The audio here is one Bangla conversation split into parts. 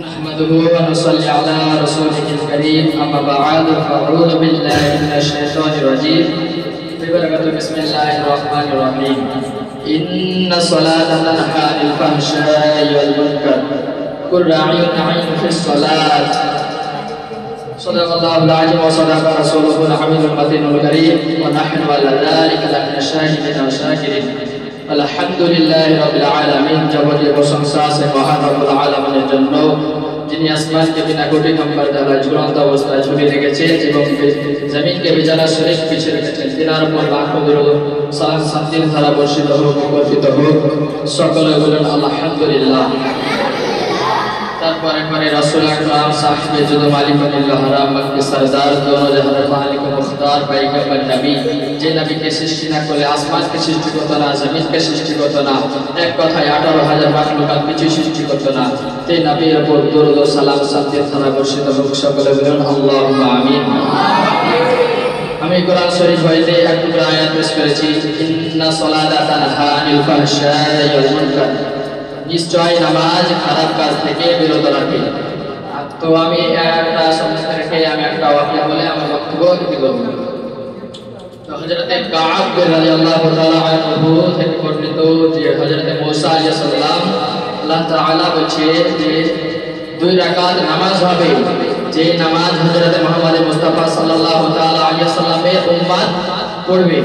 نحمده ونصلي على رسوله الكريم أما بعد فأعوذ بالله من الشيطان الرجيم ببركة بسم الله الرحمن الرحيم إن الصلاة تنهى عن الفحشاء والمنكر قل راعي نعيم في الصلاة صدق الله العظيم وصدق رسوله الحميد المتين الكريم ونحن على ذلك لمن الشاهدين والشاكرين আলহামদুলিল্লাহি রাব্বিল আলামিন। যাবতীয় প্রশংসা আছে মহান রব্বুল আলামিনের জন্য, যিনি আসমানকে বিনা কোটি নম্বর দ্বারা ঝুলন্ত অবস্থায় ঝুলিয়ে রেখেছেন এবং জমিনকে বিছানা শরীফ পিছিয়ে রেখেছেন। তিনার উপর লাখো দরুদ সালাম শান্তির ধারা বর্ষিত হোক, বর্ষিত হোক। সকলে বলেন আলহামদুলিল্লাহ। তারপরে পরে রাসূল আকরাম সাহেবে যুদ মালিকুল্লাহ হারাম মক্কি সরদার দোনো জাহানের মালিক মুখতার পয়গম্বর নবী, যে নবীকে সৃষ্টি না করলে আসমানকে সৃষ্টি করতো না, জমিনকে সৃষ্টি করতো না, এক কথায় 18,000 মাখলুকাত কিছু সৃষ্টি করতো না, সেই নবীর উপর দরুদ ও সালাম শান্তির ধারা বর্ষিত হোক। সকলে বলেন আল্লাহুম্মা আমিন। আমি কোরআন শরীফ হইতে এক টুকরা আয়াত পেশ করেছি, ইন্না সলাতা তানহা আনিল ফাহশাই ওয়াল মুনকার, নিশ্চয় নামাজ খারাপ কাজ থেকে বিরত রাখে। তো আমি একটা সমস্যা রেখে আমি একটা ওয়াক্য বলে আমার বক্তব্য দিব। তো হযরত কাব রাদিয়াল্লাহু তাআলা আনহু থেকে বর্ণিত যে হযরত মুসা আলাইহিস সালাম আল্লাহ তাআলা বলছে যে 2 রাকাত নামাজ হবে, যে নামাজ হযরত মুহাম্মদ মুস্তাফা সাল্লাল্লাহু তাআলা আলাইহি সাল্লামের উম্মত পড়বে,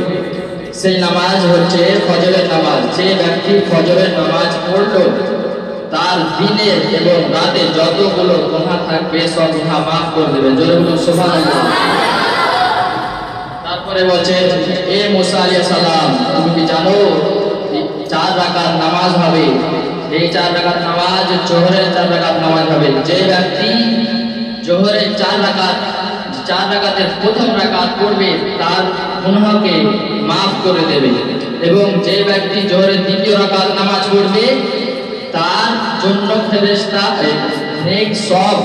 সেই নামাজ হচ্ছে ফজরের নামাজ। যে ব্যক্তি ফজরের নামাজ পড়লো তার দিনের এবং রাতে যতগুলো গুনাহ থাকবে সব গুনাহ মাফ করে দেবে। জোরে বলুন সুবহানাল্লাহ। তারপরে বলছে, এ মুসা আলাইহিস সালাম, তুমি কি জানো 4 রাকাত নামাজ হবে? এই 4 রাকাত নামাজ জোহরের 4 রাকাত নামাজ হবে। যে ব্যক্তি জোহরের 4 রাকাতের প্রথম রাকাত পড়বে তার গুনাহকে মাফ করে দেবে, এবং যে ব্যক্তি জোহরের দ্বিতীয় রাকাত নামাজ পড়বে তার জন্য ফেরেশতা নেক সব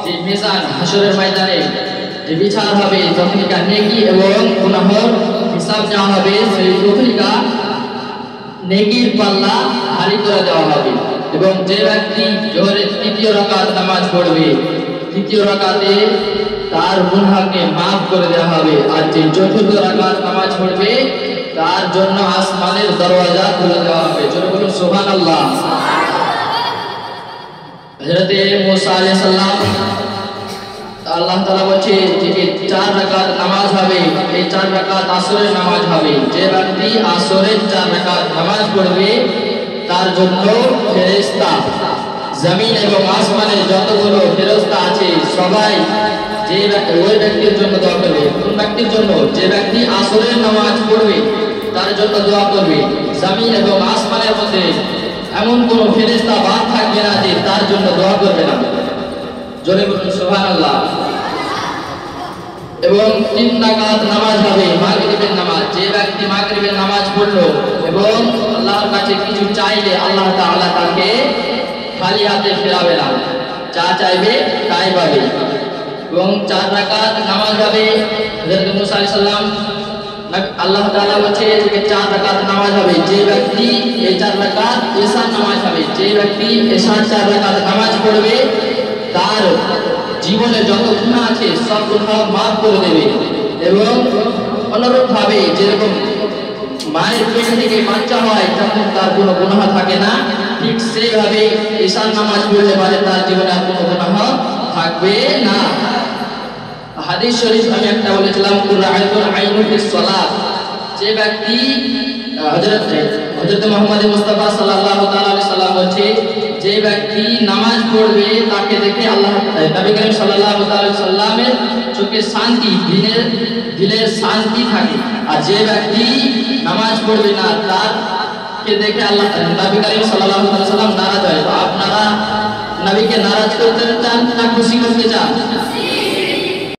যে মিজান হাশরের ময়দানে যে বিচার হবে, যতটুকু নেকি এবং গুনাহের হিসাব নেওয়া হবে, সেই ততটুকু নেকির পাল্লা ভারী করে দেওয়া হবে। এবং যে ব্যক্তি জোহরের তৃতীয় রাকাত নামাজ পড়বে, তৃতীয় রাকাতে তার গুনাহকে মাফ করে দেওয়া হবে। আর যে চতুর্থ রাকাত নামাজ পড়বে তার জন্য আসমানের দরওয়াজা খুলে দেওয়া হবে। জোরে বলুন সুবহানাল্লাহ। হযরত মুসা আলাইহিস সালাম আল্লাহ তাআলা বলছে যে 4 রাকাত নামাজ হবে, এই 4 রাকাত আসরের নামাজ হবে। যে ব্যক্তি আসরের 4 রাকাত নামাজ পড়বে তার জন্য ফেরেশতা জমিন এবং আসমানের যতগুলো ফেরেশতা আছে সবাই ওই ব্যক্তির জন্য দোয়া করবে। কোন ব্যক্তির জন্য? যে ব্যক্তি আসরের নামাজ পড়বে তার জন্য দোয়া করবে। জমিন এবং আসমানের মধ্যে এমন কোন ফেরেশতা বাদ থাকবে না যে তার জন্য দোয়া করবে না। জোরে বলুন সুবহানাল্লাহ। এবং 3 রাকাত নামাজ হবে, মাগরিবের নামাজ। যে ব্যক্তি মাগরিবের নামাজ পড়লো এবং আল্লাহর কাছে কিছু চাইলে আল্লাহ তাআলা তাকে খালি হাতে ফেরাবে না, যা চাইবে তাই পাবে। এবং 4 রাকাত নামাজ হবে। হযরত মুসা আলাইহিস সালাম আল্লাহ তাআলা বলছে যে 4 রাকাত নামাজ হবে। যে ব্যক্তি এই 4 রাকাত এশার নামাজ হবে, যে ব্যক্তি এশার 4 রাকাত নামাজ পড়বে তার জীবনে যত গুনাহ আছে সব গুনাহ মাফ করে দেবে। এবং অনুরূপভাবে যেরকম মায়ের পেট থেকে বাচ্চা হয় তখন তার কোনো গুনাহ থাকে না, ঠিক সেইভাবে এশার নামাজ পড়লে পরে তার জীবনে আর কোনো গুনাহ থাকবে না। হাদিস শরীফ আমি একটা বলেছিলাম, কুরআতুল আইনু ফিস সালাত। যে ব্যক্তি হযরত মুহাম্মদ মুস্তাফা সাল্লাল্লাহু তাআলা আলাইহি সাল্লাম বলছে, যে ব্যক্তি নামাজ পড়বে তাকে দেখে আল্লাহ নবী করিম সাল্লাল্লাহু তাআলা আলাইহি সাল্লামের চোখে শান্তি, দিলের শান্তি থাকে। আর যে ব্যক্তি নামাজ পড়বে না তারকে দেখে আল্লাহ নবী করিম সাল্লাল্লাহু তাআলা সাল্লাম নারাজ হয়। তো আপনারা নবীকে নারাজ করতে চান না খুশি করতে চান?